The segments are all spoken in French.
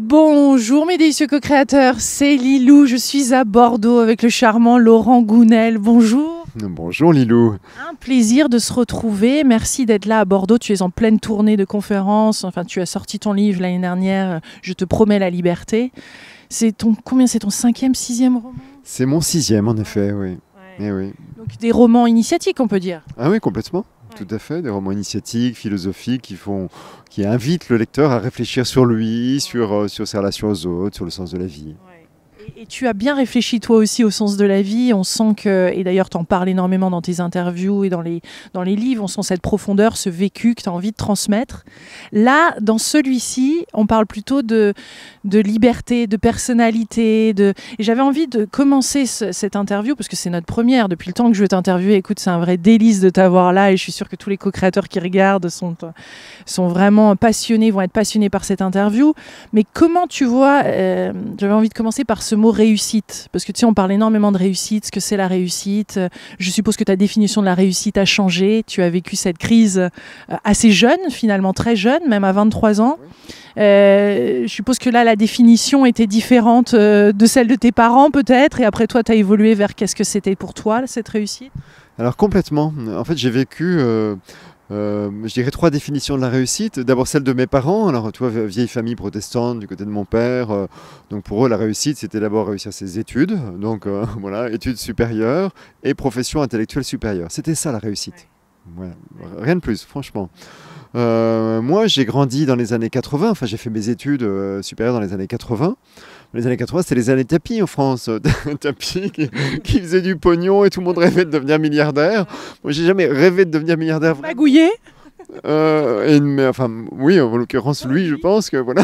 Bonjour mes délicieux co-créateurs, c'est Lilou, je suis à Bordeaux avec le charmant Laurent Gounel. Bonjour. Bonjour Lilou. Un plaisir de se retrouver, merci d'être là à Bordeaux, tu es en pleine tournée de conférences, enfin tu as sorti ton livre l'année dernière, Je te promets la liberté. C'est ton 5e, 6e roman? C'est mon 6e en effet, oui. Ouais. Eh oui. Donc des romans initiatiques on peut dire. Ah oui, complètement. Ouais. Tout à fait, des romans initiatiques, philosophiques qui invitent le lecteur à réfléchir sur lui, sur ses relations aux autres, sur le sens de la vie. Et tu as bien réfléchi toi aussi au sens de la vie, on sent que, et d'ailleurs tu en parles énormément dans tes interviews et dans les livres, on sent cette profondeur, ce vécu que tu as envie de transmettre. Là, dans celui-ci, on parle plutôt de liberté, de personnalité, et j'avais envie de commencer cette interview, parce que c'est notre première, depuis le temps que je veux t'interviewer, écoute, c'est un vrai délice de t'avoir là, et je suis sûre que tous les co-créateurs qui regardent sont vraiment passionnés, vont être passionnés par cette interview. Mais comment tu vois, j'avais envie de commencer par ce mot réussite, parce que tu sais, on parle énormément de réussite, ce que c'est la réussite. Je suppose que ta définition de la réussite a changé. Tu as vécu cette crise assez jeune, finalement très jeune, même à 23 ans. Je suppose que là, la définition était différente de celle de tes parents peut-être, et après toi, tu as évolué vers qu'est-ce que c'était pour toi, cette réussite? Alors complètement. En fait, j'ai vécu... je dirais 3 définitions de la réussite. D'abord celle de mes parents. Alors tu vois, vieille famille protestante du côté de mon père. Donc pour eux, la réussite, c'était d'abord réussir ses études. Donc voilà, études supérieures et profession intellectuelle supérieure. C'était ça la réussite. Voilà. Rien de plus, franchement. Moi, j'ai grandi dans les années 80. Enfin, j'ai fait mes études supérieures dans les années 80. Les années 80, c'était les années tapis en France. Tapis qui faisait du pognon et tout le monde rêvait de devenir milliardaire. Moi, j'ai jamais rêvé de devenir milliardaire. Magouillet? Enfin, oui, en l'occurrence, lui, je pense que voilà.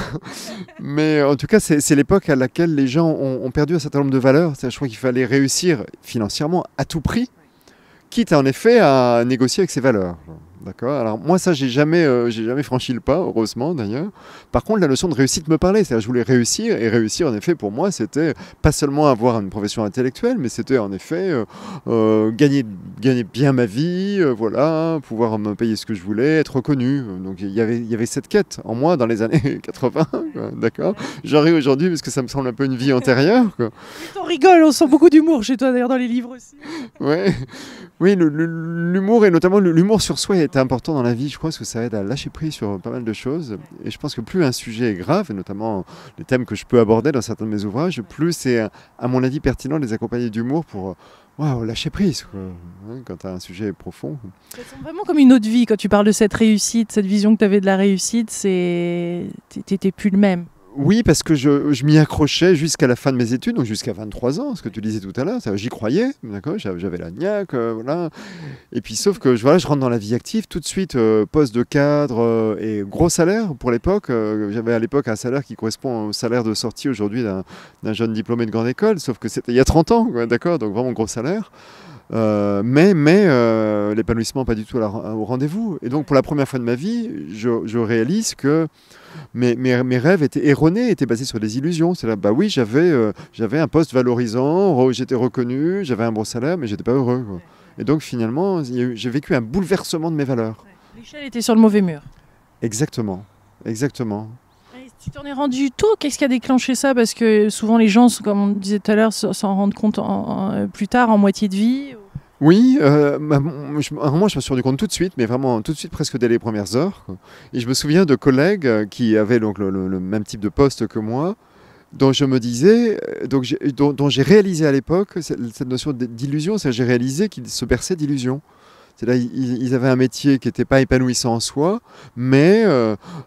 Mais en tout cas, c'est l'époque à laquelle les gens ont perdu un certain nombre de valeurs. Je crois qu'il fallait réussir financièrement à tout prix, quitte en effet à négocier avec ses valeurs. D'accord. Alors moi ça j'ai jamais franchi le pas, heureusement d'ailleurs. Par contre la notion de réussite me parlait, c'est-à-dire je voulais réussir, et réussir en effet pour moi c'était pas seulement avoir une profession intellectuelle, mais c'était en effet gagner bien ma vie, voilà, pouvoir me payer ce que je voulais, être reconnu. Donc il y avait cette quête en moi dans les années 80, quoi, d'accord. J'en ris aujourd'hui parce que ça me semble un peu une vie antérieure, quoi. On rigole, on sent beaucoup d'humour chez toi d'ailleurs dans les livres aussi. Ouais. Oui, l'humour et notamment l'humour sur soi est important dans la vie. Je crois que ça aide à lâcher prise sur pas mal de choses. Et je pense que plus un sujet est grave, et notamment les thèmes que je peux aborder dans certains de mes ouvrages, plus c'est, à mon avis, pertinent de les accompagner d'humour pour lâcher prise, quoi. Quand tu as un sujet profond. Ça semble vraiment comme une autre vie quand tu parles de cette réussite, cette vision que tu avais de la réussite, t'étais plus le même. Oui, parce que je m'y accrochais jusqu'à la fin de mes études, donc jusqu'à 23 ans, ce que tu disais tout à l'heure, j'y croyais, d'accord, j'avais la niaque, voilà. Et puis sauf que je rentre dans la vie active tout de suite, poste de cadre et gros salaire pour l'époque. J'avais à l'époque un salaire qui correspond au salaire de sortie aujourd'hui d'un jeune diplômé de grande école, sauf que c'était il y a 30 ans, quoi, d'accord, donc vraiment gros salaire. Mais l'épanouissement pas du tout au rendez-vous. Et donc pour la première fois de ma vie, je réalise que mes rêves étaient erronés, étaient basés sur des illusions. C'est là, bah oui, j'avais un poste valorisant, j'étais reconnu, j'avais un bon salaire, mais j'étais pas heureux, quoi. Et donc finalement, j'ai vécu un bouleversement de mes valeurs. L'échelle était sur le mauvais mur. Exactement, exactement. Tu t'en es rendu tôt? Qu'est-ce qui a déclenché ça? Parce que souvent les gens, comme on disait tout à l'heure, s'en rendent compte plus tard, en moitié de vie. Oui, moi je me suis rendu compte tout de suite, mais vraiment tout de suite, presque dès les premières heures, quoi. Et je me souviens de collègues qui avaient donc le même type de poste que moi, dont je me disais, dont j'ai réalisé à l'époque cette notion d'illusion, c'est-à-dire j'ai réalisé qu'ils se berçaient d'illusions. C'est-à-dire ils avaient un métier qui n'était pas épanouissant en soi, mais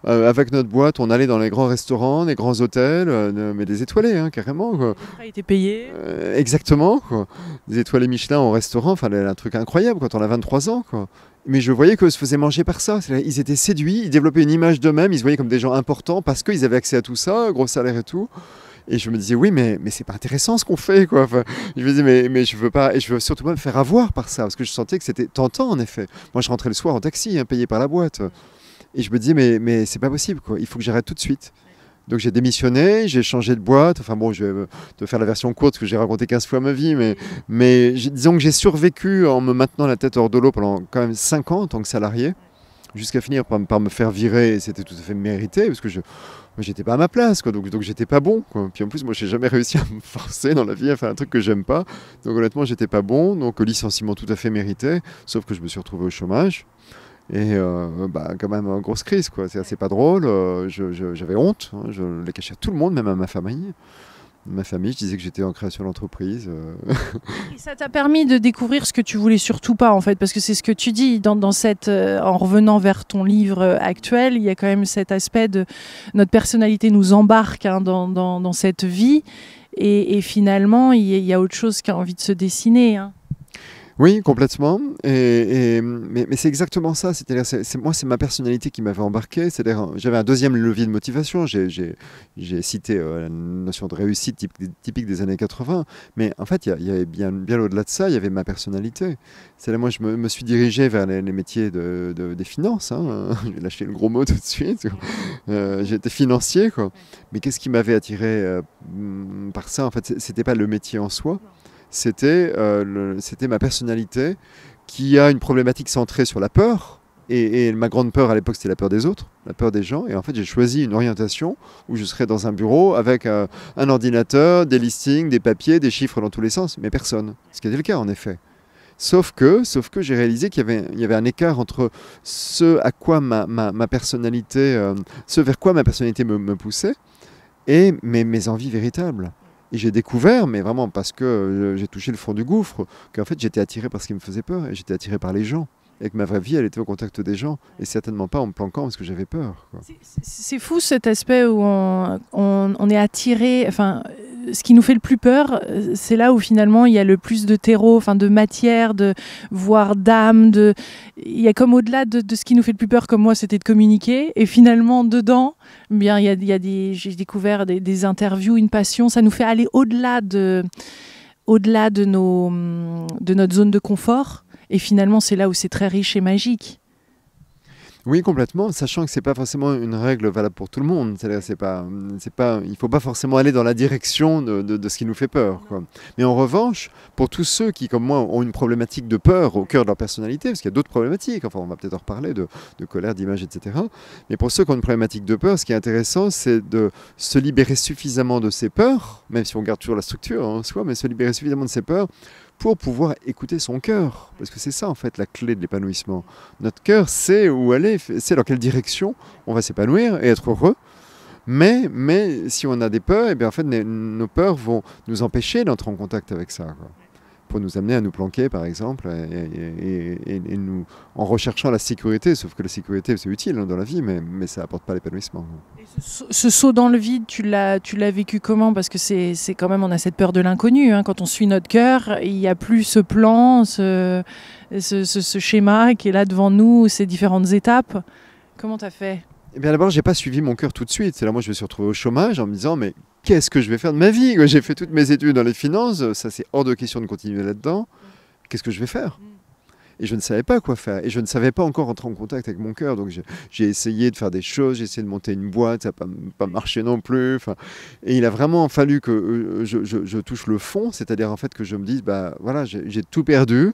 avec notre boîte, on allait dans les grands restaurants, les grands hôtels, mais des étoilés, hein, carrément, quoi. Ils étaient payés. Exactement, quoi. Des étoilés Michelin au restaurant, enfin un truc incroyable quand on a 23 ans, quoi. Mais je voyais qu'eux se faisaient manger par ça. Ils étaient séduits, ils développaient une image d'eux-mêmes, ils se voyaient comme des gens importants parce qu'ils avaient accès à tout ça, gros salaire et tout. Et je me disais, oui, mais c'est pas intéressant ce qu'on fait, quoi. Enfin, je me disais, mais je veux pas, et je veux surtout pas me faire avoir par ça, parce que je sentais que c'était tentant, en effet. Moi, je rentrais le soir en taxi, hein, payé par la boîte. Et je me disais, mais c'est pas possible, quoi. Il faut que j'arrête tout de suite. Donc j'ai démissionné, j'ai changé de boîte. Enfin bon, je vais te faire la version courte, parce que j'ai raconté 15 fois ma vie, mais disons que j'ai survécu en me maintenant la tête hors de l'eau pendant quand même 5 ans en tant que salarié. jusqu'à finir par me faire virer, et c'était tout à fait mérité, parce que moi, j'étais pas à ma place, quoi, donc j'étais pas bon, quoi. Puis en plus, moi, j'ai jamais réussi à me forcer dans la vie à faire un truc que j'aime pas, donc honnêtement, j'étais pas bon, donc licenciement tout à fait mérité, sauf que je me suis retrouvé au chômage. Et quand même, grosse crise, quoi. C'est pas drôle, j'avais honte, hein, je l'ai caché à tout le monde, même à ma famille. Ma famille, je disais que j'étais en création d'entreprise. Et ça t'a permis de découvrir ce que tu voulais surtout pas, en fait, parce que c'est ce que tu dis dans cette, en revenant vers ton livre actuel, il y a quand même cet aspect de notre personnalité nous embarque, hein, dans cette vie, et finalement, il y a autre chose qui a envie de se dessiner, hein. Oui, complètement. Mais c'est exactement ça. C'est-à-dire, moi, c'est ma personnalité qui m'avait embarqué. C'est-à-dire, j'avais un deuxième levier de motivation. J'ai cité la notion de réussite typique des années 80. Mais en fait, il y avait bien au-delà de ça, il y avait ma personnalité. C'est-à-dire, moi, je me suis dirigé vers les métiers des finances. Hein. Je vais lâcher le gros mot tout de suite. J'étais financier, quoi. Mais qu'est-ce qui m'avait attiré par ça? En fait, c'était pas le métier en soi. C'était ma personnalité qui a une problématique centrée sur la peur. Et ma grande peur à l'époque, c'était la peur des autres, la peur des gens. Et en fait, j'ai choisi une orientation où je serais dans un bureau avec un ordinateur, des listings, des papiers, des chiffres dans tous les sens, mais personne. Ce qui était le cas, en effet. Sauf que j'ai réalisé qu'il y avait un écart entre ce à quoi ma personnalité, ce vers quoi ma personnalité me poussait et mes envies véritables. Et j'ai découvert, mais vraiment parce que j'ai touché le fond du gouffre, qu'en fait j'étais attiré par ce qui me faisait peur, et j'étais attiré par les gens. Et que ma vraie vie, elle était au contact des gens, et certainement pas en me planquant parce que j'avais peur, quoi. C'est fou cet aspect où on est attiré, enfin, ce qui nous fait le plus peur, c'est là où finalement il y a le plus de terreau, enfin de matière, voire d'âme, il y a comme au-delà de ce qui nous fait le plus peur, comme moi c'était de communiquer, et finalement dedans, bien j'ai découvert des interviews, une passion, ça nous fait aller au-delà de notre zone de confort, et finalement c'est là où c'est très riche et magique. Oui, complètement, sachant que c'est pas forcément une règle valable pour tout le monde. C'est-à-dire, il faut pas forcément aller dans la direction de ce qui nous fait peur, quoi. Mais en revanche, pour tous ceux qui, comme moi, ont une problématique de peur au cœur de leur personnalité, parce qu'il y a d'autres problématiques, enfin, on va peut-être en reparler, de colère, d'image, etc. Mais pour ceux qui ont une problématique de peur, ce qui est intéressant, c'est de se libérer suffisamment de ces peurs, même si on garde toujours la structure en soi, mais se libérer suffisamment de ces peurs pour pouvoir écouter son cœur. Parce que c'est ça, en fait, la clé de l'épanouissement. Notre cœur sait où aller, sait dans quelle direction on va s'épanouir et être heureux. Mais si on a des peurs, eh bien, en fait, nos peurs vont nous empêcher d'entrer en contact avec ça, quoi. Pour nous amener à nous planquer, par exemple, et nous, en recherchant la sécurité, sauf que la sécurité, c'est utile, hein, dans la vie, mais ça n'apporte pas l'épanouissement. Ce saut dans le vide, tu l'as vécu comment? Parce que c'est quand même, on a cette peur de l'inconnu, hein. Quand on suit notre cœur, il n'y a plus ce plan, ce schéma qui est là devant nous, ces différentes étapes. Comment tu as fait? Eh bien, d'abord, j'ai pas suivi mon cœur tout de suite. C'est là, moi, je me suis retrouvé au chômage en me disant, mais qu'est-ce que je vais faire de ma vie? J'ai fait toutes mes études dans les finances, ça c'est hors de question de continuer là-dedans. Qu'est-ce que je vais faire? Et je ne savais pas quoi faire. Et je ne savais pas encore entrer en contact avec mon cœur. Donc j'ai essayé de faire des choses, j'ai essayé de monter une boîte, ça n'a pas marché non plus. Enfin, et il a vraiment fallu que je touche le fond, c'est-à-dire en fait que je me dise, bah voilà, j'ai tout perdu.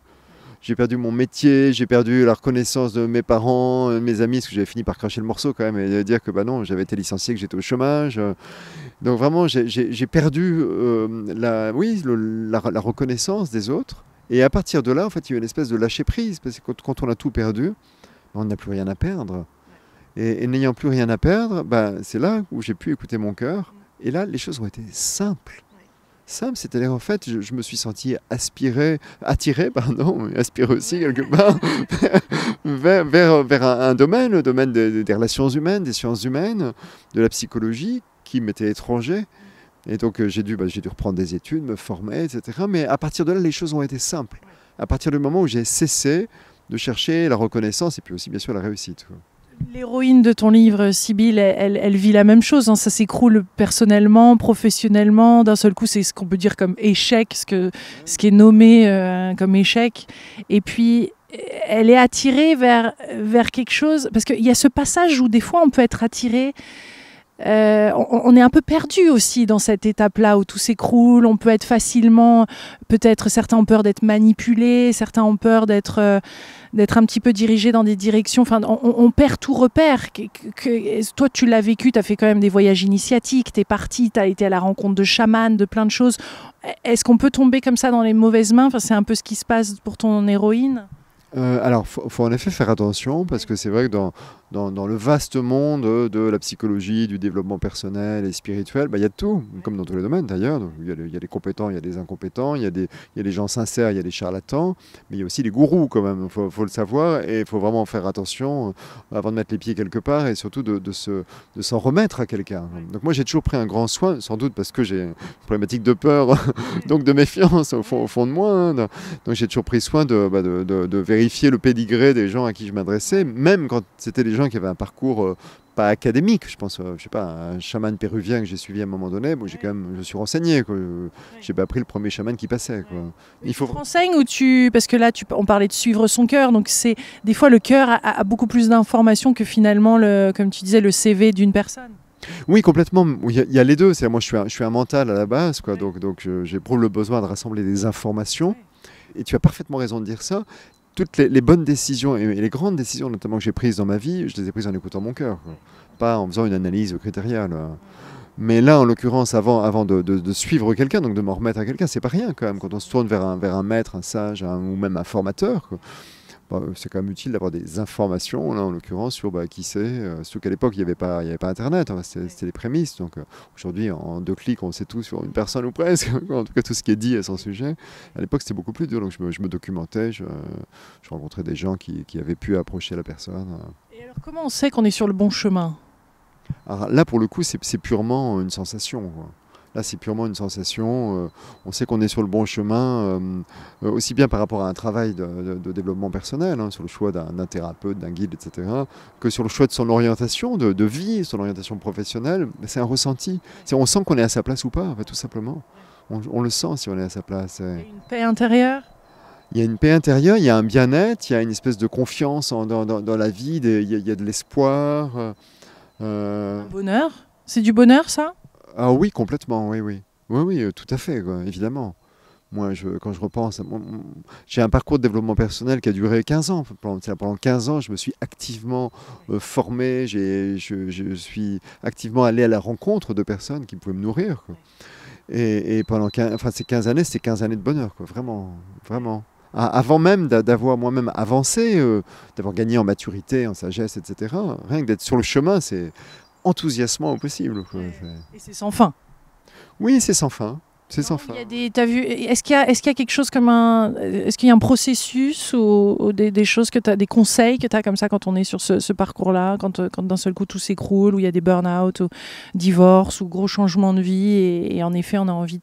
J'ai perdu mon métier, j'ai perdu la reconnaissance de mes parents, de mes amis, parce que j'avais fini par cracher le morceau quand même et dire que bah non, j'avais été licencié, que j'étais au chômage. Donc vraiment, j'ai perdu la reconnaissance des autres. Et à partir de là, en fait, il y a une espèce de lâcher prise, parce que quand on a tout perdu, on n'a plus rien à perdre. Et n'ayant plus rien à perdre, bah, c'est là où j'ai pu écouter mon cœur. Et là, les choses ont été simples. Simple, c'est-à-dire en fait, je me suis senti attiré aussi quelque part, vers un domaine, le domaine des relations humaines, des sciences humaines, de la psychologie, qui m'était étranger. Et donc j'ai dû reprendre des études, me former, etc. Mais à partir de là, les choses ont été simples. À partir du moment où j'ai cessé de chercher la reconnaissance et puis aussi bien sûr la réussite, quoi. L'héroïne de ton livre, Sybille, elle vit la même chose, hein. Ça s'écroule personnellement, professionnellement. D'un seul coup, c'est ce qu'on peut dire comme échec, ce qui est nommé comme échec. Et puis, elle est attirée vers quelque chose. Parce qu'il y a ce passage où des fois, on peut être attiré On est un peu perdu aussi dans cette étape-là où tout s'écroule. On peut être facilement, peut-être certains ont peur d'être manipulés, certains ont peur d'être un petit peu dirigés dans des directions. Enfin, on perd tout repère. Toi, tu l'as vécu, tu as fait quand même des voyages initiatiques, tu es parti, tu as été à la rencontre de chamans, de plein de choses. Est-ce qu'on peut tomber comme ça dans les mauvaises mains? Enfin, c'est un peu ce qui se passe pour ton héroïne. Alors, faut en effet faire attention parce que c'est vrai que dans le vaste monde de la psychologie, du développement personnel et spirituel, il y a de tout, comme dans tous les domaines d'ailleurs. Donc, il y a des compétents, il y a des incompétents, il y a des gens sincères, il y a des charlatans, mais il y a aussi les gourous quand même, faut le savoir et il faut vraiment faire attention avant de mettre les pieds quelque part et surtout de s'en remettre à quelqu'un. Donc moi j'ai toujours pris un grand soin, sans doute parce que j'ai une problématique de peur, donc de méfiance au fond de moi. Hein. Donc j'ai toujours pris soin de vérifier le pédigré des gens à qui je m'adressais, même quand c'était des gens qui avaient un parcours pas académique. Je pense, je sais pas, un chaman péruvien que j'ai suivi à un moment donné. Bon, je me suis renseigné. J'ai pas pris le premier chaman qui passait. Quoi. Il faut. Tu te renseignes ou parce que là, on parlait de suivre son cœur. Donc c'est des fois le cœur a beaucoup plus d'informations que finalement comme tu disais, le CV d'une personne. Oui, complètement. Il y a les deux. Moi, je suis un mental à la base, quoi. Donc j'éprouve le besoin de rassembler des informations. Et tu as parfaitement raison de dire ça. Toutes les bonnes décisions et les grandes décisions notamment que j'ai prises dans ma vie, je les ai prises en écoutant mon cœur, quoi. Pas en faisant une analyse critériale. Mais là, en l'occurrence, avant de suivre quelqu'un, donc de m'en remettre à quelqu'un, c'est pas rien quand même. Quand on se tourne vers un maître, un sage, ou même un formateur, quoi. C'est quand même utile d'avoir des informations, là, en l'occurrence, sur qui c'est. Surtout qu'à l'époque, il n'y avait pas Internet, hein, c'était les prémices. Donc aujourd'hui, en 2 clics, on sait tout sur une personne ou presque. En tout cas, tout ce qui est dit à son sujet. À l'époque, c'était beaucoup plus dur. Donc je me documentais, je rencontrais des gens qui avaient pu approcher la personne. Et alors, comment on sait qu'on est sur le bon chemin? Alors là, pour le coup, c'est purement une sensation, quoi. Là, c'est purement une sensation. On sait qu'on est sur le bon chemin, aussi bien par rapport à un travail de développement personnel, hein, sur le choix d'un thérapeute, d'un guide, etc., que sur le choix de son orientation de vie, son orientation professionnelle. C'est un ressenti. On sent qu'on est à sa place ou pas, en fait, tout simplement. On le sent si on est à sa place. Il y a une paix intérieure. Il y a une paix intérieure, il y a un bien-être, il y a une espèce de confiance dans la vie, il y a de l'espoir. Un bonheur. C'est du bonheur, ça? Ah oui, complètement, oui, tout à fait, quoi, évidemment. Moi, quand je repense, j'ai un parcours de développement personnel qui a duré 15 ans. Pendant 15 ans, je me suis activement formé, je suis activement allé à la rencontre de personnes qui pouvaient me nourrir, quoi. Et pendant ces 15 années, c'était 15 années de bonheur, quoi, vraiment, vraiment. Avant même d'avoir moi-même avancé, d'avoir gagné en maturité, en sagesse, etc., rien que d'être sur le chemin, c'est enthousiasmant au possible, quoi. Et c'est sans fin. Oui, c'est sans fin. C'est sans fin. T'as vu, est-ce qu'il y a quelque chose comme est-ce qu'il y a un processus ou des choses des conseils que tu as comme ça quand on est sur ce parcours-là, quand d'un seul coup tout s'écroule, où il y a des burn-out, ou divorce, ou gros changements de vie, et en effet on a envie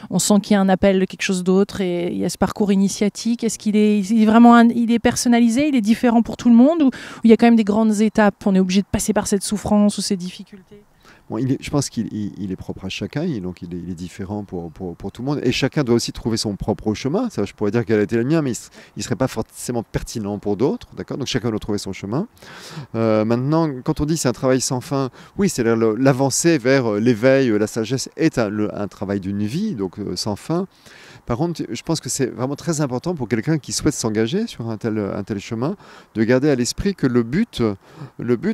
on sent qu'il y a un appel de quelque chose d'autre, et il y a ce parcours initiatique. Est-ce qu'il est vraiment il est personnalisé, il est différent pour tout le monde, ou il y a quand même des grandes étapes, on est obligé de passer par cette souffrance ou ces difficultés? Bon, je pense qu'il est propre à chacun, donc il est différent pour tout le monde. Et chacun doit aussi trouver son propre chemin. Ça, je pourrais dire quel a été le mien, mais il ne serait pas forcément pertinent pour d'autres. D'accord ? Donc chacun doit trouver son chemin. Maintenant, quand on dit c'est un travail sans fin, oui, c'est l'avancée vers l'éveil, la sagesse est un travail d'une vie, donc sans fin. Par contre, je pense que c'est vraiment très important pour quelqu'un qui souhaite s'engager sur un tel chemin, de garder à l'esprit que le but,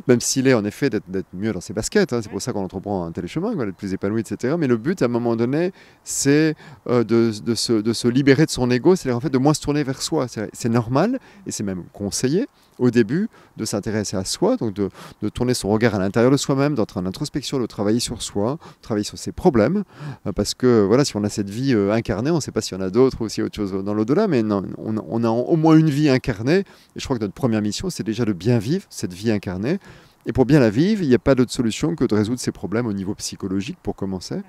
même s'il est en effet d'être mieux dans ses baskets, hein, c'est pour ça qu'on entreprend un tel chemin, d'être plus épanoui, etc. Mais le but, à un moment donné, c'est de se libérer de son ego, c'est-à-dire en fait de moins se tourner vers soi. C'est normal, et c'est même conseillé au début de s'intéresser à soi, donc de tourner son regard à l'intérieur de soi-même, d'entrer en introspection, de travailler sur soi, travailler sur ses problèmes, parce que voilà, si on a cette vie incarnée, on ne sait pas s'il y en a d'autres ou s'il y a autre chose dans l'au-delà, mais non, on a au moins une vie incarnée, et je crois que notre première mission, c'est déjà de bien vivre cette vie incarnée, et pour bien la vivre, il n'y a pas d'autre solution que de résoudre ses problèmes au niveau psychologique pour commencer.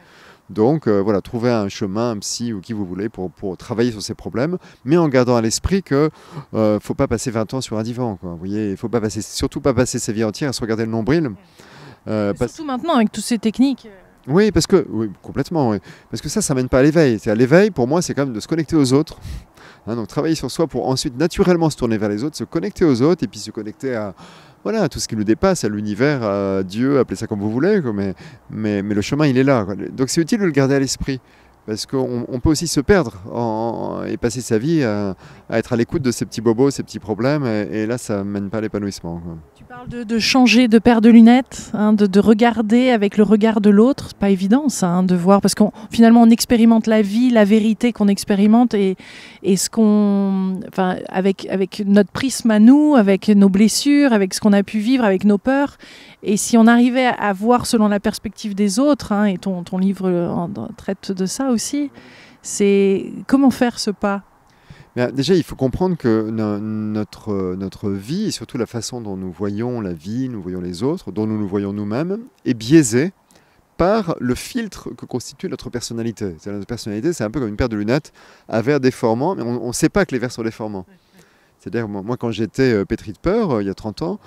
Donc voilà, trouver un chemin, un psy ou qui vous voulez pour travailler sur ces problèmes, mais en gardant à l'esprit qu'il ne faut pas passer 20 ans sur un divan, quoi. Vous voyez, il ne faut surtout pas passer sa vie entière à se regarder le nombril. Surtout maintenant avec toutes ces techniques. Oui, complètement. Oui. Parce que ça mène pas à l'éveil. À l'éveil, pour moi, c'est quand même de se connecter aux autres. Hein, donc travailler sur soi pour ensuite naturellement se tourner vers les autres, se connecter aux autres et puis se connecter voilà, tout ce qui nous dépasse, à l'univers, à Dieu, appelez ça comme vous voulez, quoi, mais le chemin, il est là, quoi. Donc c'est utile de le garder à l'esprit. Parce qu'on peut aussi se perdre et passer sa vie à être à l'écoute de ces petits bobos, ces petits problèmes, et là, ça ne mène pas à l'épanouissement, quoi. Tu parles de changer de paire de lunettes, hein, de regarder avec le regard de l'autre. C'est pas évident ça, hein, de voir, parce qu'on finalement on expérimente la vie, la vérité qu'on expérimente, et ce qu'on, enfin, avec notre prisme à nous, avec nos blessures, avec ce qu'on a pu vivre, avec nos peurs. Et si on arrivait à voir selon la perspective des autres, hein, et ton livre traite de ça aussi, c'est comment faire ce pas? Mais déjà, il faut comprendre que notre vie, et surtout la façon dont nous voyons la vie, nous voyons les autres, dont nous nous voyons nous-mêmes, est biaisée par le filtre que constitue notre personnalité. Notre personnalité, c'est un peu comme une paire de lunettes à verres déformants, mais on ne sait pas que les verres sont déformants. C'est-à-dire, moi, quand j'étais pétri de peur, il y a 30 ans,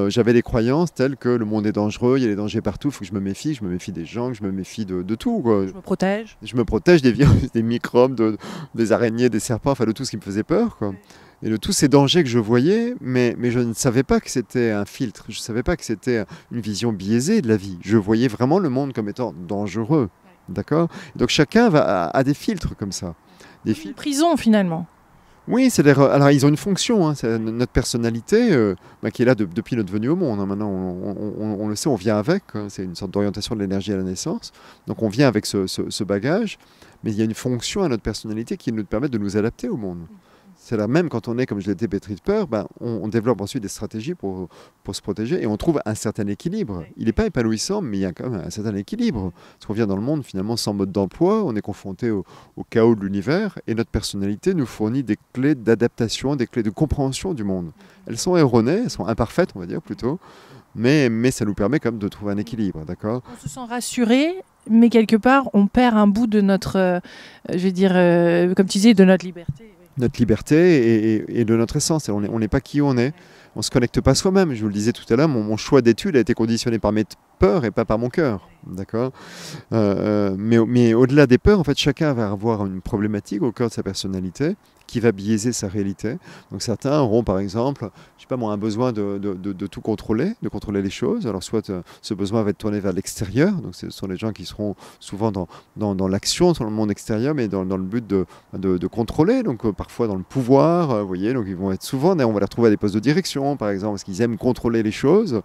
j'avais des croyances telles que le monde est dangereux, il y a des dangers partout, il faut que je me méfie des gens, que je me méfie de tout, quoi. Je me protège. Je me protège des virus, des microbes, des araignées, des serpents, enfin de tout ce qui me faisait peur, quoi. Et de tous ces dangers que je voyais, mais je ne savais pas que c'était un filtre, je ne savais pas que c'était une vision biaisée de la vie. Je voyais vraiment le monde comme étant dangereux, d'accord ? Donc chacun a des filtres comme ça. Des Une prison finalement. Oui, alors ils ont une fonction, hein, c'est notre personnalité qui est là depuis notre venue au monde, hein. Maintenant, on le sait, on vient avec, hein, c'est une sorte d'orientation de l'énergie à la naissance. Donc on vient avec ce bagage, mais il y a une fonction à notre personnalité qui nous permet de nous adapter au monde. C'est là même quand on est, comme je l'étais, pétri de peur, on développe ensuite des stratégies pour se protéger et on trouve un certain équilibre. Il n'est pas épanouissant, mais il y a quand même un certain équilibre. Parce qu'on vient dans le monde finalement sans mode d'emploi, on est confronté au chaos de l'univers et notre personnalité nous fournit des clés d'adaptation, des clés de compréhension du monde. Elles sont erronées, elles sont imparfaites, on va dire plutôt, mais ça nous permet quand même de trouver un équilibre, d'accord ? On se sent rassuré, mais quelque part on perd un bout de notre, je vais dire, comme tu disais, de notre liberté. Notre liberté et de notre essence. On n'est pas qui on est. On ne se connecte pas soi-même. Je vous le disais tout à l'heure, mon choix d'études a été conditionné par mes peurs et pas par mon cœur. D'accord ? Mais au-delà des peurs, en fait, chacun va avoir une problématique au cœur de sa personnalité qui va biaiser sa réalité. Donc certains auront par exemple, je sais pas moi, un besoin de tout contrôler, de contrôler les choses. Alors soit ce besoin va être tourné vers l'extérieur, donc ce sont les gens qui seront souvent dans l'action sur le monde extérieur, mais dans le but de contrôler, donc parfois dans le pouvoir, vous voyez, donc ils vont être souvent, on va les retrouver à des postes de direction par exemple, parce qu'ils aiment contrôler les choses,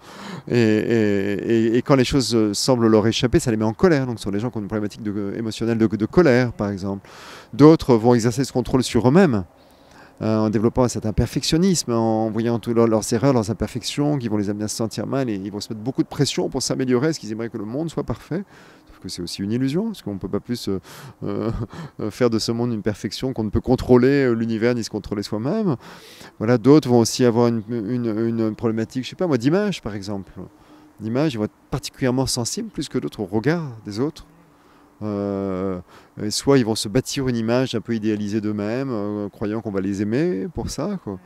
et quand les choses semblent leur échapper, ça les met en colère, donc ce sont les gens qui ont une problématique émotionnelle de colère par exemple. D'autres vont exercer ce contrôle sur eux-mêmes, en développant un certain perfectionnisme, en voyant toutes leurs erreurs, leurs imperfections qui vont les amener à se sentir mal, et ils vont se mettre beaucoup de pression pour s'améliorer, parce qu'ils aimeraient que le monde soit parfait. Sauf que c'est aussi une illusion, parce qu'on ne peut pas plus faire de ce monde une perfection qu'on ne peut contrôler l'univers ni se contrôler soi-même. Voilà, d'autres vont aussi avoir une problématique, je sais pas moi, d'image par exemple. D'image, ils vont être particulièrement sensibles, plus que d'autres, au regard des autres. Soit ils vont se bâtir une image un peu idéalisée d'eux-mêmes, croyant qu'on va les aimer pour ça, quoi.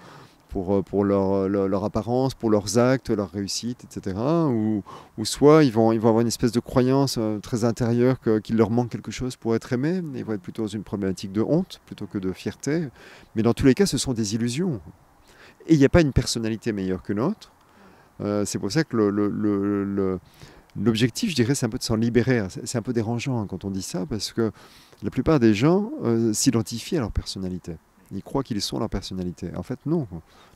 Pour leur apparence, pour leurs actes, leur réussite, etc. Ou soit ils vont avoir une espèce de croyance très intérieure qu'il leur manque quelque chose pour être aimé. Ils vont être plutôt dans une problématique de honte plutôt que de fierté. Mais dans tous les cas, ce sont des illusions. Et il n'y a pas une personnalité meilleure que l'autre. C'est pour ça que l'objectif, je dirais, c'est un peu de s'en libérer. C'est un peu dérangeant quand on dit ça, parce que la plupart des gens s'identifient à leur personnalité. Ils croient qu'ils sont leur personnalité. En fait, non.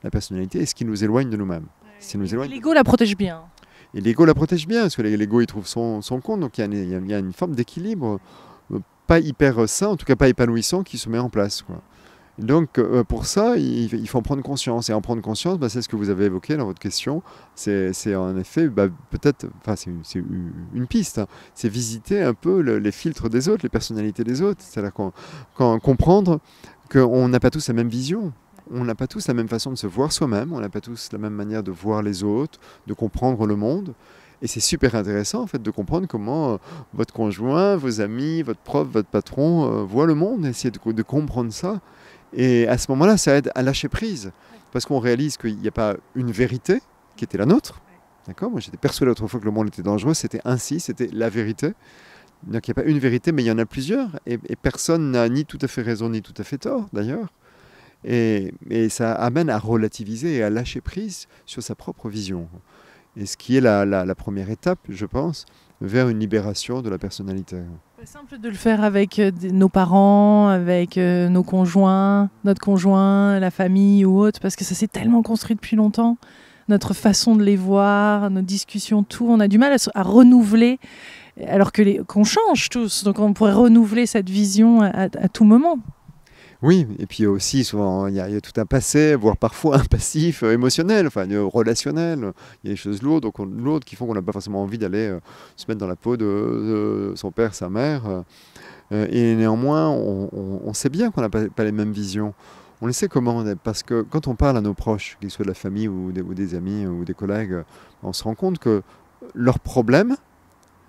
La personnalité est ce qui nous éloigne de nous-mêmes. L'ego la protège bien. Et l'ego la protège bien, parce que l'ego, il trouve son compte. Donc, il y a une forme d'équilibre, pas hyper sain, en tout cas pas épanouissant, qui se met en place, quoi. Donc pour ça, il faut en prendre conscience. Et en prendre conscience, c'est ce que vous avez évoqué dans votre question. C'est en effet, peut-être, enfin c'est une piste, hein. C'est visiter un peu les filtres des autres, les personnalités des autres. C'est-à-dire comprendre qu'on n'a pas tous la même vision. On n'a pas tous la même façon de se voir soi-même. On n'a pas tous la même manière de voir les autres, de comprendre le monde. Et c'est super intéressant en fait de comprendre comment votre conjoint, vos amis, votre prof, votre patron voient le monde. Essayer de comprendre ça. Et à ce moment-là, ça aide à lâcher prise, parce qu'on réalise qu'il n'y a pas une vérité qui était la nôtre. D'accord ? Moi, j'étais persuadé autrefois que le monde était dangereux, c'était ainsi, c'était la vérité. Donc il n'y a pas une vérité, mais il y en a plusieurs, et personne n'a ni tout à fait raison, ni tout à fait tort, d'ailleurs. Et ça amène à relativiser et à lâcher prise sur sa propre vision. Et ce qui est la première étape, je pense, vers une libération de la personnalité. C'est simple de le faire avec nos parents, avec nos conjoints, notre conjoint, la famille ou autre, parce que ça s'est tellement construit depuis longtemps. Notre façon de les voir, nos discussions, tout, on a du mal à renouveler, alors qu'on change tous. Donc on pourrait renouveler cette vision à tout moment. Oui, et puis aussi, souvent, il y a tout un passé, voire parfois un passif émotionnel, enfin relationnel. Il y a des choses lourdes, lourdes qui font qu'on n'a pas forcément envie d'aller se mettre dans la peau de son père, sa mère. Et néanmoins, on sait bien qu'on n'a pas les mêmes visions. On le sait comment, parce que quand on parle à nos proches, qu'ils soient de la famille ou des amis ou des collègues, on se rend compte que leurs problèmes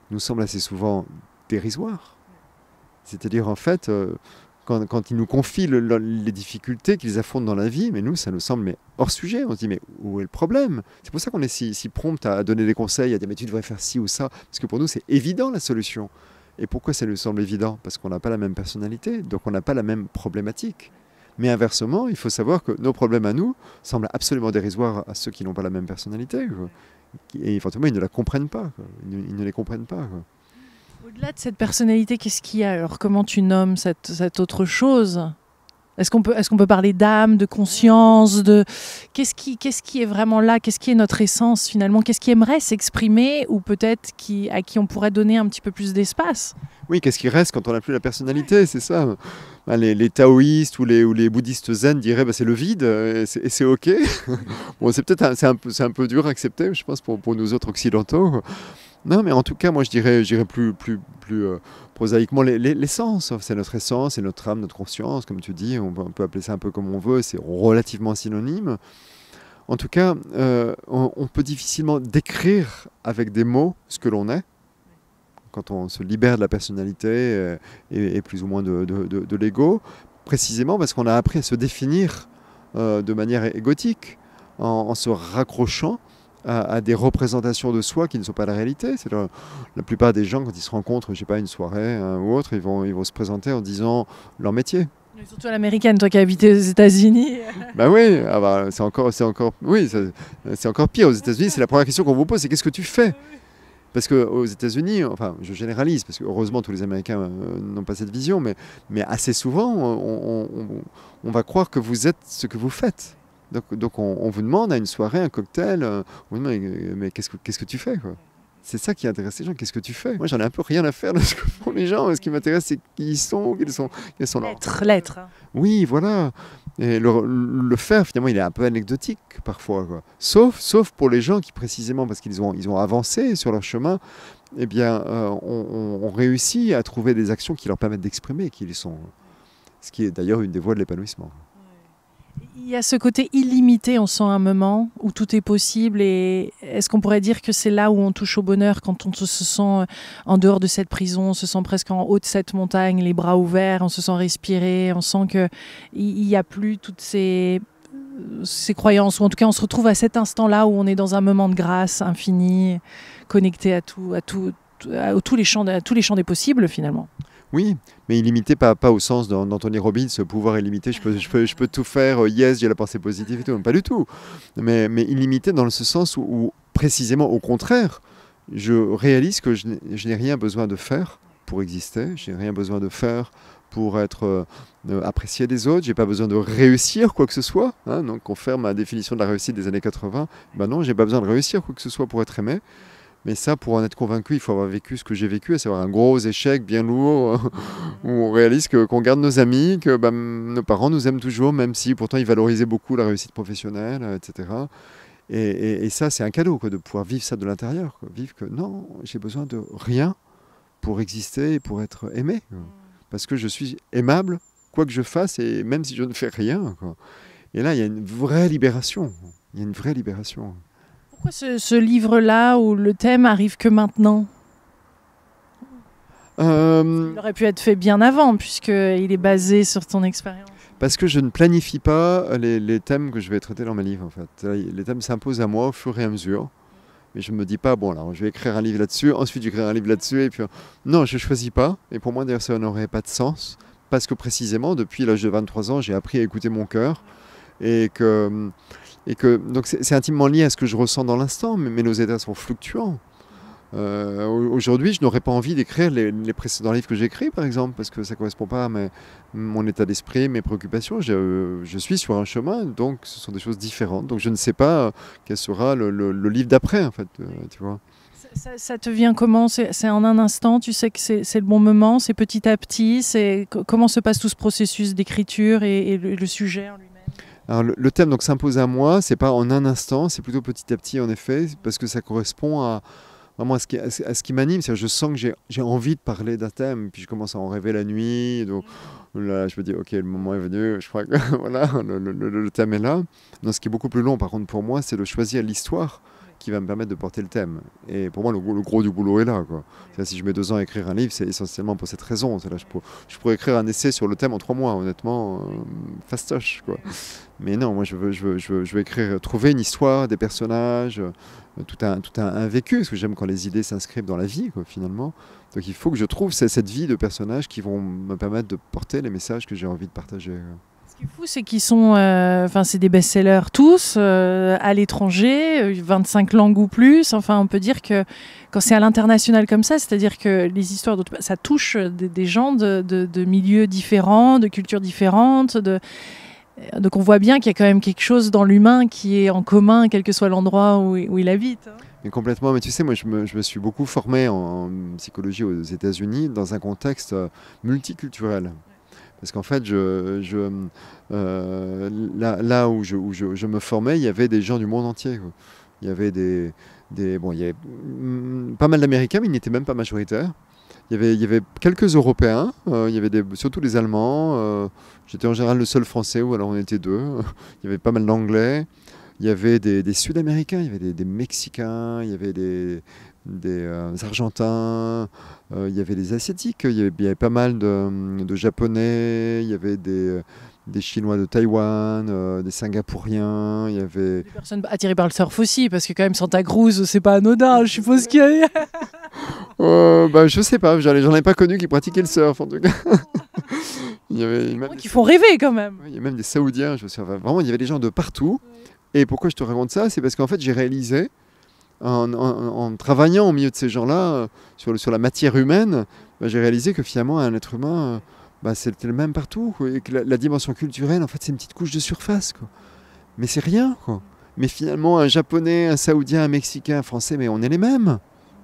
nous semblent assez souvent dérisoires. C'est-à-dire, en fait... Quand ils nous confient les difficultés qu'ils affrontent dans la vie, mais nous, ça nous semble hors sujet. On se dit, mais où est le problème? C'est pour ça qu'on est si prompt à donner des conseils, à dire, mais tu devrais faire ci ou ça. Parce que pour nous, c'est évident la solution. Et pourquoi ça nous semble évident? Parce qu'on n'a pas la même personnalité, donc on n'a pas la même problématique. Mais inversement, il faut savoir que nos problèmes à nous semblent absolument dérisoires à ceux qui n'ont pas la même personnalité. Et forcément, ils ne la comprennent pas. Ils ne les comprennent pas. Au-delà de cette personnalité, qu'est-ce qu'il y a? Alors, comment tu nommes cette autre chose? Est-ce qu'on peut parler d'âme, de conscience, qu'est-ce qui est vraiment là? Qu'est-ce qui est notre essence finalement? Qu'est-ce qui aimerait s'exprimer ou peut-être à qui on pourrait donner un petit peu plus d'espace? Oui, qu'est-ce qui reste quand on n'a plus la personnalité? C'est ça. Les taoïstes ou les bouddhistes zen diraient c'est le vide et c'est OK. Bon, c'est un peu dur à accepter, je pense, pour nous autres occidentaux. Non, mais en tout cas, moi, je dirais plus prosaïquement l'essence. C'est notre essence, c'est notre âme, notre conscience, comme tu dis. On peut appeler ça un peu comme on veut. C'est relativement synonyme. En tout cas, on peut difficilement décrire avec des mots ce que l'on est. Quand on se libère de la personnalité et plus ou moins de l'ego, précisément parce qu'on a appris à se définir de manière égotique, en se raccrochant à des représentations de soi qui ne sont pas la réalité. C'est la plupart des gens, quand ils se rencontrent, je sais pas, une soirée ou autre, ils vont se présenter en disant leur métier. Mais surtout à l'américaine, toi qui as habité aux États-Unis. Ben oui, c'est encore pire aux États-Unis. C'est la première question qu'on vous pose, c'est qu'est-ce que tu fais? Parce qu'aux États-Unis, enfin, je généralise, parce que heureusement tous les Américains n'ont pas cette vision, mais assez souvent, on va croire que vous êtes ce que vous faites. Donc on vous demande à une soirée, un cocktail, on vous demande mais qu'est-ce que tu fais, quoi? C'est ça qui intéresse les gens, qu'est-ce que tu fais? Moi j'en ai un peu rien à faire de ce que font les gens, ce qui m'intéresse c'est qui ils sont, quels sont L'être. Oui, voilà. Et le faire, finalement, il est un peu anecdotique parfois, quoi. Sauf pour les gens qui, précisément, parce qu'ils ont avancé sur leur chemin, eh bien, on réussit à trouver des actions qui leur permettent d'exprimer qui ils sont. Ce qui est d'ailleurs une des voies de l'épanouissement. Il y a ce côté illimité, on sent un moment où tout est possible. Et est-ce qu'on pourrait dire que c'est là où on touche au bonheur, quand on se sent en dehors de cette prison, on se sent presque en haut de cette montagne, les bras ouverts, on se sent respirer, on sent qu'il n'y a plus toutes ces croyances, ou en tout cas on se retrouve à cet instant-là où on est dans un moment de grâce infini, connecté à tous les champs des possibles finalement. Oui, mais illimité, pas au sens d'Anthony Robbins, ce pouvoir illimité, je peux tout faire, yes, j'ai la pensée positive et tout, pas du tout. Mais illimité dans ce sens où, précisément au contraire, je réalise que je n'ai rien besoin de faire pour exister, je n'ai rien besoin de faire pour être apprécié des autres, j'ai pas besoin de réussir quoi que ce soit. Hein, donc on ferme ma définition de la réussite des années 80, ben non, j'ai pas besoin de réussir quoi que ce soit pour être aimé. Mais ça, pour en être convaincu, il faut avoir vécu ce que j'ai vécu, à savoir un gros échec bien lourd, où on réalise qu'on garde nos amis, que nos parents nous aiment toujours, même si pourtant ils valorisaient beaucoup la réussite professionnelle, etc. Et ça, c'est un cadeau, quoi, de pouvoir vivre ça de l'intérieur. Vivre que non, j'ai besoin de rien pour exister et pour être aimé. Quoi. Parce que je suis aimable, quoi que je fasse, et même si je ne fais rien. Quoi. Et là, il y a une vraie libération. Il y a une vraie libération. Pourquoi ce livre-là, où le thème arrive que maintenant? Il aurait pu être fait bien avant, puisqu'il est basé sur ton expérience. Parce que je ne planifie pas les thèmes que je vais traiter dans mes livres, en fait. Les thèmes s'imposent à moi au fur et à mesure. Mais je ne me dis pas, bon, alors je vais écrire un livre là-dessus, ensuite j'écrirai un livre là-dessus, et puis... Non, je ne choisis pas. Et pour moi, d'ailleurs, ça n'aurait pas de sens. parce que précisément, depuis l'âge de 23 ans, j'ai appris à écouter mon cœur. Et que donc c'est intimement lié à ce que je ressens dans l'instant, mais nos états sont fluctuants. Aujourd'hui, je n'aurais pas envie d'écrire les précédents livres que j'écris, par exemple, parce que ça ne correspond pas à mon état d'esprit, mes préoccupations. Je suis sur un chemin, donc ce sont des choses différentes. Donc je ne sais pas quel sera le livre d'après, en fait, tu vois. Ça te vient comment? C'est en un instant, tu sais que c'est le bon moment, c'est petit à petit, comment se passe tout ce processus d'écriture et le sujet en lui-même? Alors le thème donc s'impose à moi, c'est pas en un instant, c'est plutôt petit à petit en effet, parce que ça correspond vraiment à ce qui m'anime. Je sens que j'ai envie de parler d'un thème, puis je commence à en rêver la nuit. Donc là, je me dis, ok, le moment est venu, je crois que voilà, le thème est là. Non, ce qui est beaucoup plus long, par contre, pour moi, c'est de choisir l'histoire qui va me permettre de porter le thème. Et pour moi, le gros du boulot est là, quoi. Si je mets 2 ans à écrire un livre, c'est essentiellement pour cette raison. Là, je pourrais écrire un essai sur le thème en 3 mois, honnêtement, fastoche, quoi. Mais non, moi, je veux écrire, trouver une histoire, des personnages, tout un vécu, parce que j'aime quand les idées s'inscrivent dans la vie, quoi, finalement. Donc il faut que je trouve cette vie de personnages qui vont me permettre de porter les messages que j'ai envie de partager. Ce qui est fou, c'est qu'ils sont, c'est des best-sellers tous, à l'étranger, 25 langues ou plus. Enfin, on peut dire que quand c'est à l'international comme ça, c'est-à-dire que les histoires, ça touche des gens de milieux différents, de cultures différentes. Donc on voit bien qu'il y a quand même quelque chose dans l'humain qui est en commun, quel que soit l'endroit où il habite. Mais complètement, mais tu sais, moi je me suis beaucoup formé en psychologie aux États-Unis dans un contexte multiculturel. Parce qu'en fait, là où je me formais, il y avait des gens du monde entier, quoi. Il y avait il y avait pas mal d'Américains, mais ils n'étaient même pas majoritaires. Il y avait quelques Européens, il y avait surtout les Allemands. J'étais en général le seul Français, ou alors on était 2. Il y avait pas mal d'Anglais. Il y avait des Sud-Américains, il y avait des Mexicains, il y avait des Argentins, il y avait des Asiatiques, il y avait pas mal de Japonais, il y avait des Chinois de Taïwan, des Singapouriens, il y avait... Des personnes attirées par le surf aussi, parce que quand même Santa Cruz, c'est pas anodin, je suppose qu'il y a... je sais pas, j'en ai pas connu qui pratiquaient le surf en tout cas. Il y avait même qui font rêver quand même. Il y a même des Saoudiens, vraiment il y avait des gens de partout. Et pourquoi je te raconte ça? C'est parce qu'en fait j'ai réalisé, en travaillant au milieu de ces gens-là, sur la matière humaine, j'ai réalisé que finalement un être humain, c'était le même partout, quoi, et que la dimension culturelle, en fait, c'est une petite couche de surface, quoi. Mais c'est rien, quoi. Mais finalement, un Japonais, un Saoudien, un Mexicain, un Français, mais on est les mêmes.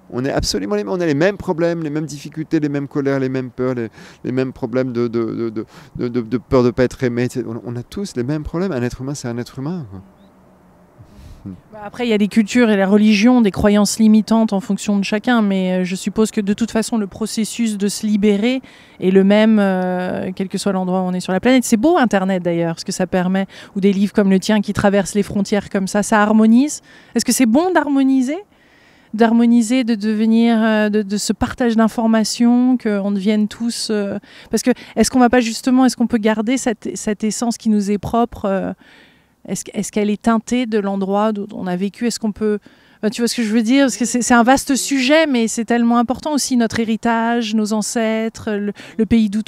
On est absolument les mêmes. On a les mêmes problèmes, les mêmes difficultés, les mêmes colères, les mêmes peurs, les mêmes problèmes de peur de ne pas être aimé. On a tous les mêmes problèmes. Un être humain, c'est un être humain, quoi. Après, il y a des cultures et la religion, des croyances limitantes en fonction de chacun, mais je suppose que de toute façon, le processus de se libérer est le même, quel que soit l'endroit où on est sur la planète. C'est beau Internet d'ailleurs, parce que ça permet, ou des livres comme le tien qui traversent les frontières comme ça harmonise. Est-ce que c'est bon d'harmoniser, de devenir, de ce partage d'informations, qu'on devienne tous... parce que est-ce qu'on peut garder cette essence qui nous est propre est-ce qu'elle est teintée de l'endroit d'où on a vécu? Est-ce qu'on peut... tu vois ce que je veux dire? Parce que c'est un vaste sujet, mais c'est tellement important aussi, notre héritage, nos ancêtres, le pays d'où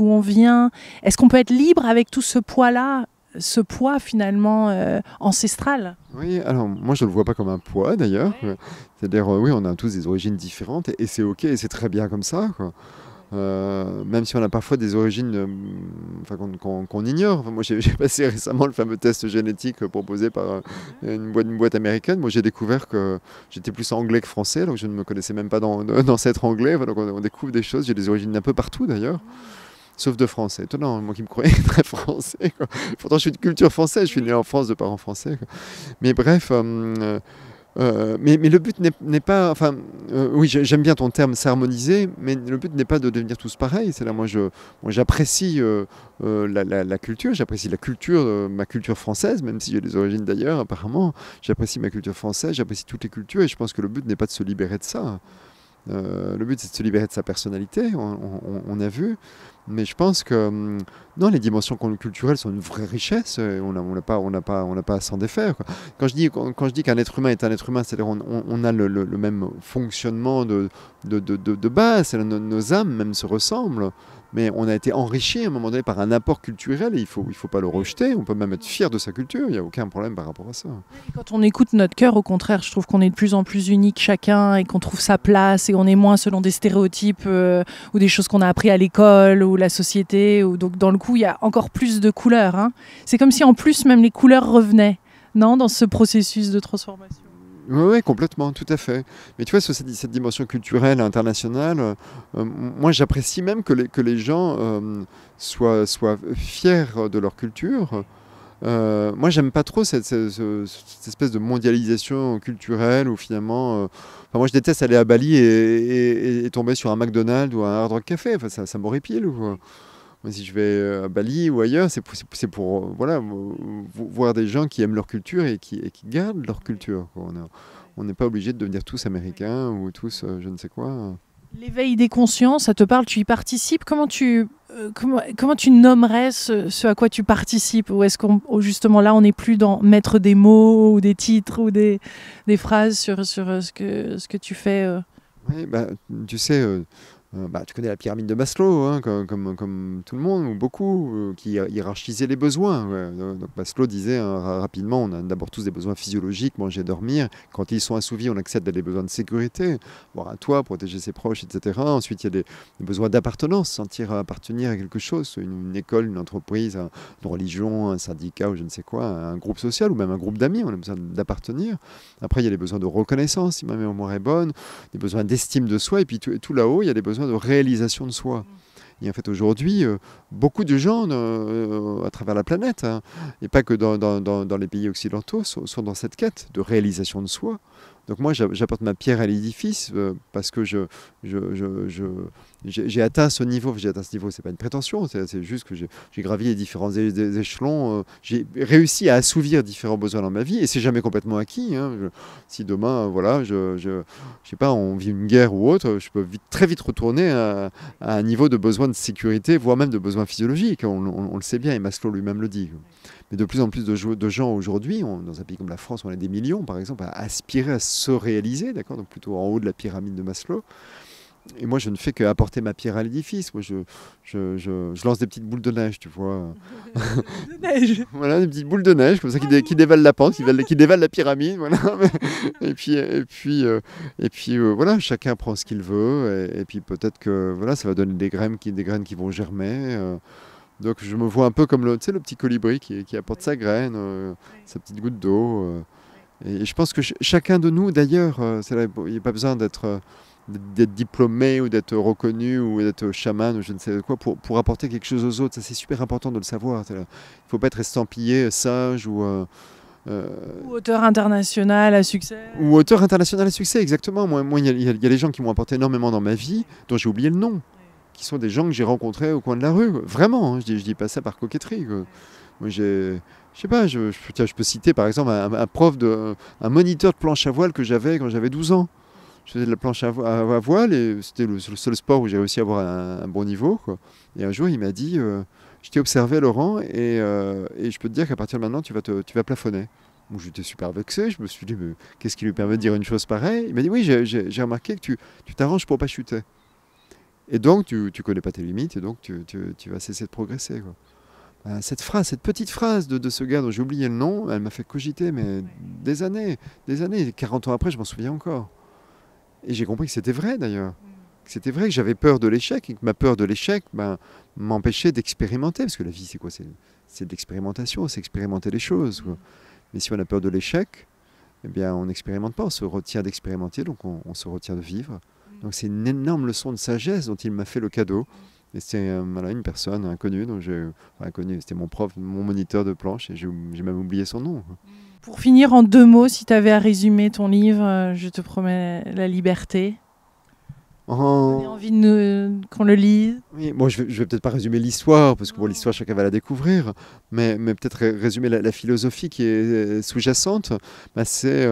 on vient. Est-ce qu'on peut être libre avec tout ce poids-là, ce poids finalement ancestral? Oui, alors moi je ne le vois pas comme un poids d'ailleurs. Ouais. C'est-à-dire, oui, on a tous des origines différentes et c'est ok, et c'est très bien comme ça, quoi. Même si on a parfois des origines qu'on ignore. Enfin, moi, j'ai passé récemment le fameux test génétique proposé par une boîte américaine. Moi, j'ai découvert que j'étais plus anglais que français, donc je ne me connaissais même pas d'ancêtre anglais. Enfin, donc on découvre des choses. J'ai des origines d'un peu partout d'ailleurs, sauf de français. Étonnant, moi qui me croyais très français, quoi. Pourtant, je suis de culture française. Je suis né en France de parents français, quoi. Mais bref... mais le but n'est pas... Enfin, oui, j'aime bien ton terme s'harmoniser, mais le but n'est pas de devenir tous pareils. C'est là, moi, j'apprécie la culture, j'apprécie la culture, ma culture française, même si j'ai des origines d'ailleurs, apparemment. J'apprécie ma culture française, j'apprécie toutes les cultures, et je pense que le but n'est pas de se libérer de ça. Le but, c'est de se libérer de sa personnalité, on a vu. Mais je pense que non, les dimensions culturelles sont une vraie richesse. Et on n'a pas à s'en défaire, quoi. Quand je dis qu'un être humain est un être humain, c'est-à-dire on a le même fonctionnement de base. Nos âmes même se ressemblent. Mais on a été enrichi à un moment donné par un apport culturel et il faut pas le rejeter. On peut même être fier de sa culture. Il n'y a aucun problème par rapport à ça. Quand on écoute notre cœur, au contraire, je trouve qu'on est de plus en plus unique chacun et qu'on trouve sa place et on est moins selon des stéréotypes ou des choses qu'on a appris à l'école ou la société. Donc dans le coup, il y a encore plus de couleurs, hein. C'est comme si en plus même les couleurs revenaient, non, dans ce processus de transformation. Oui, complètement, tout à fait. Mais tu vois, sur cette dimension culturelle, internationale, moi j'apprécie même que les gens soient fiers de leur culture. Moi, j'aime pas trop cette espèce de mondialisation culturelle où finalement. Enfin, moi, je déteste aller à Bali et tomber sur un McDonald's ou un Hard Rock Café. Enfin, ça m'horripile. Moi, si je vais à Bali ou ailleurs, c'est pour voilà, voir des gens qui aiment leur culture et qui gardent leur culture, quoi. On n'est pas obligé de devenir tous américains ou tous je ne sais quoi. L'éveil des consciences, ça te parle, tu y participes. Comment tu nommerais ce à quoi tu participes? Ou est-ce qu'on justement là, on n'est plus dans mettre des mots ou des titres ou des phrases sur ce que tu fais Oui, bah, tu sais, tu connais la pyramide de Maslow, hein, comme tout le monde, ou beaucoup, qui hiérarchisait les besoins. Ouais. Donc Maslow disait rapidement, on a d'abord tous des besoins physiologiques, manger, dormir. Quand ils sont assouvis, on accède à des besoins de sécurité, voir un toit, protéger ses proches, etc. Ensuite, il y a des besoins d'appartenance, sentir appartenir à quelque chose, une école, une entreprise, une religion, un syndicat ou je ne sais quoi, un groupe social ou même un groupe d'amis, on a besoin d'appartenir. Après, il y a les besoins de reconnaissance, si ma mémoire est bonne, des besoins d'estime de soi, et puis tout là-haut, il y a des besoins de réalisation de soi. Et en fait, aujourd'hui, beaucoup de gens à travers la planète, hein, et pas que dans les pays occidentaux, sont dans cette quête de réalisation de soi. Donc moi, j'apporte ma pierre à l'édifice parce que j'ai atteint ce niveau. J'ai atteint ce niveau, c'est pas une prétention, c'est juste que j'ai gravi les différents échelons. J'ai réussi à assouvir différents besoins dans ma vie et c'est jamais complètement acquis, hein. Si demain, voilà, je sais pas, on vit une guerre ou autre, je peux très vite retourner à un niveau de besoin de sécurité, voire même de besoin physiologique. On le sait bien et Maslow lui-même le dit. Mais de plus en plus de gens aujourd'hui, dans un pays comme la France, on a des millions, par exemple, à aspirer à se réaliser, d'accord, donc plutôt en haut de la pyramide de Maslow. Et moi, je ne fais qu'apporter ma pierre à l'édifice. Moi, je lance des petites boules de neige, tu vois. De neige. Voilà, des petites boules de neige, comme ça, qui dévalent la pente, qui dévalent la pyramide. Voilà. Et puis voilà, chacun prend ce qu'il veut. Et puis peut-être que voilà, ça va donner des graines qui vont germer. Donc je me vois un peu comme le petit colibri qui apporte sa graine, sa petite goutte d'eau. Et je pense que chacun de nous, d'ailleurs, il n'y a pas besoin d'être diplômé ou d'être reconnu ou d'être chaman ou je ne sais quoi pour apporter quelque chose aux autres. Ça, c'est super important de le savoir. Il ne faut pas être estampillé sage ou auteur international à succès. Ou auteur international à succès, exactement. Moi, il y a des gens qui m'ont apporté énormément dans ma vie, dont j'ai oublié le nom, qui sont des gens que j'ai rencontrés au coin de la rue. Vraiment, hein, je dis pas ça par coquetterie, quoi. Moi, je sais pas, je peux citer par exemple un moniteur de planche à voile que j'avais quand j'avais 12 ans. Je faisais de la planche à voile et c'était le seul sport où j'ai réussi à avoir un bon niveau, quoi. Et un jour, il m'a dit, je t'ai observé, Laurent, et je peux te dire qu'à partir de maintenant, tu vas plafonner. Donc j'étais super vexé, je me suis dit, mais qu'est-ce qui lui permet de dire une chose pareille? Il m'a dit, oui, j'ai remarqué que tu t'arranges pour pas chuter. Et donc, tu connais pas tes limites, et donc tu vas cesser de progresser, quoi. Cette petite phrase de ce gars dont j'ai oublié le nom, elle m'a fait cogiter, mais des années. 40 ans après, je m'en souviens encore. Et j'ai compris que c'était vrai, d'ailleurs. Que c'était vrai que j'avais peur de l'échec, et que ma peur de l'échec m'empêchait d'expérimenter. Parce que la vie, c'est quoi? C'est de l'expérimentation, c'est expérimenter les choses, quoi. Mais si on a peur de l'échec, eh bien, on n'expérimente pas, on se retient d'expérimenter, donc on se retient de vivre. Donc c'est une énorme leçon de sagesse dont il m'a fait le cadeau. Et c'est une personne inconnue, c'était mon prof, mon moniteur de planche, et j'ai même oublié son nom. Pour finir en 2 mots, si tu avais à résumer ton livre, je te promets la liberté. J'ai envie qu'on le lise. Oui, bon, je vais peut-être pas résumer l'histoire, parce que pour l'histoire, chacun va la découvrir, mais peut-être résumer la philosophie qui est sous-jacente. C'est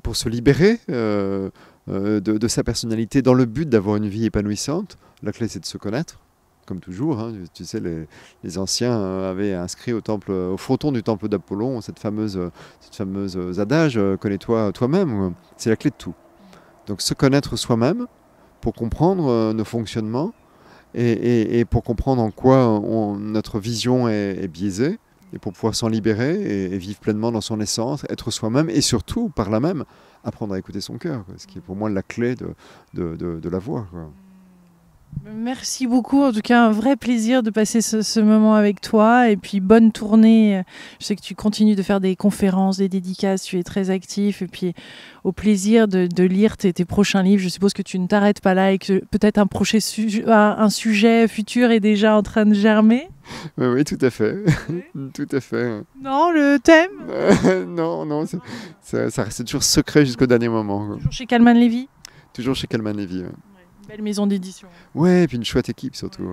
pour se libérer de sa personnalité dans le but d'avoir une vie épanouissante. La clé, c'est de se connaître. comme toujours. Hein. Tu sais, les anciens avaient inscrit au fronton du temple d'Apollon cette fameuse adage connais-toi toi-même. C'est la clé de tout. Donc se connaître soi-même pour comprendre nos fonctionnements et pour comprendre en quoi notre vision est biaisée et pour pouvoir s'en libérer et vivre pleinement dans son essence, être soi-même et surtout, par là même, apprendre à écouter son cœur, ce qui est pour moi la clé de la voie. Quoi. Merci beaucoup, en tout cas un vrai plaisir de passer ce moment avec toi et puis bonne tournée. Je sais que tu continues de faire des conférences, des dédicaces, tu es très actif et puis au plaisir de lire tes prochains livres. Je suppose que tu ne t'arrêtes pas là et que peut-être un sujet futur est déjà en train de germer. Oui, tout à fait. Oui. Tout à fait. Non, le thème non, ça reste toujours secret jusqu'au dernier moment. Quoi. Toujours chez Kalman Levy. Toujours chez Kalman Levy. Belle maison d'édition. Ouais, et puis une chouette équipe surtout.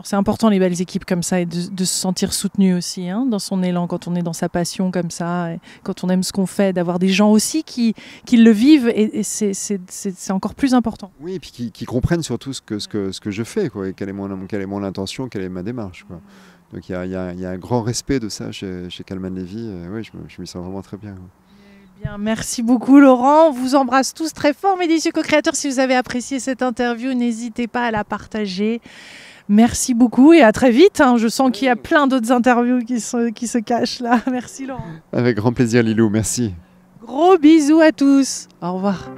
C'est important les belles équipes comme ça et de se sentir soutenu aussi dans son élan quand on est dans sa passion comme ça, et quand on aime ce qu'on fait, d'avoir des gens aussi qui le vivent et c'est encore plus important. Oui, et puis qui comprennent surtout ce que je fais, quoi, et quelle est mon intention, quelle est ma démarche. Quoi. Donc il y a un grand respect de ça chez Kalman Levy. Oui, je m'y sens vraiment très bien. Quoi. Bien, merci beaucoup Laurent, on vous embrasse tous très fort mes délicieux co-créateurs. Si vous avez apprécié cette interview, n'hésitez pas à la partager. Merci beaucoup et à très vite. Je sens qu'il y a plein d'autres interviews qui se cachent là. Merci Laurent. Avec grand plaisir Lilou, merci. Gros bisous à tous. Au revoir.